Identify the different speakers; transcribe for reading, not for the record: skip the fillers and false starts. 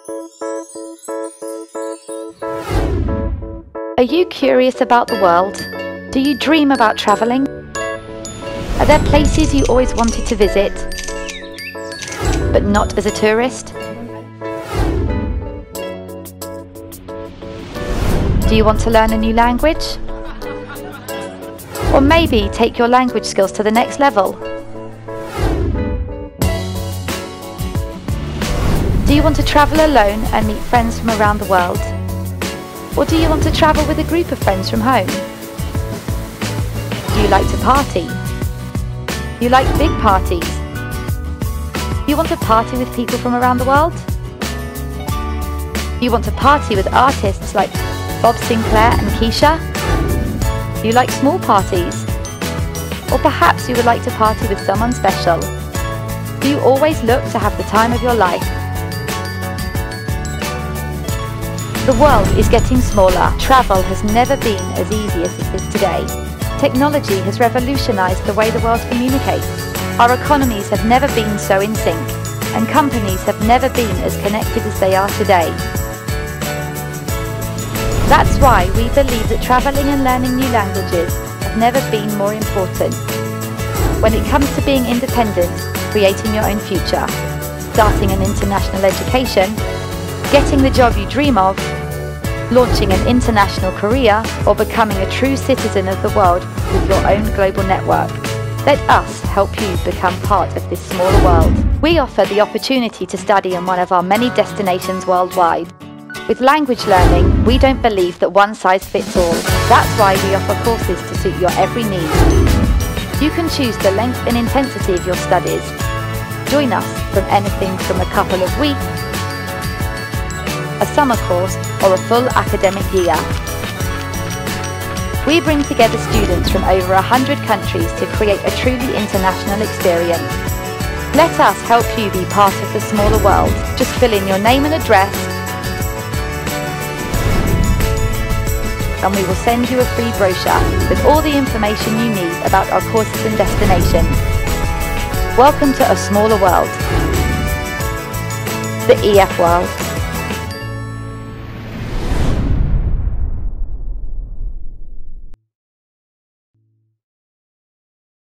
Speaker 1: Are you curious about the world? Do you dream about travelling? Are there places you always wanted to visit, but not as a tourist? Do you want to learn a new language? Or maybe take your language skills to the next level? Do you want to travel alone and meet friends from around the world? Or do you want to travel with a group of friends from home? Do you like to party? You like big parties? You want to party with people from around the world? You want to party with artists like Bob Sinclair and Keisha? You like small parties? Or perhaps you would like to party with someone special? Do you always look to have the time of your life? The world is getting smaller. Travel has never been as easy as it is today. Technology has revolutionized the way the world communicates. Our economies have never been so in sync, and companies have never been as connected as they are today. That's why we believe that traveling and learning new languages have never been more important. When it comes to being independent, creating your own future, starting an international education, getting the job you dream of, launching an international career, or becoming a true citizen of the world with your own global network. Let us help you become part of this smaller world. We offer the opportunity to study in one of our many destinations worldwide. With language learning, we don't believe that one size fits all. That's why we offer courses to suit your every need. You can choose the length and intensity of your studies. Join us from anything from a couple of weeks, a summer course, or a full academic year. We bring together students from over 100 countries to create a truly international experience. Let us help you be part of the smaller world. Just fill in your name and address, and we will send you a free brochure with all the information you need about our courses and destinations. Welcome to a smaller world, the EF world.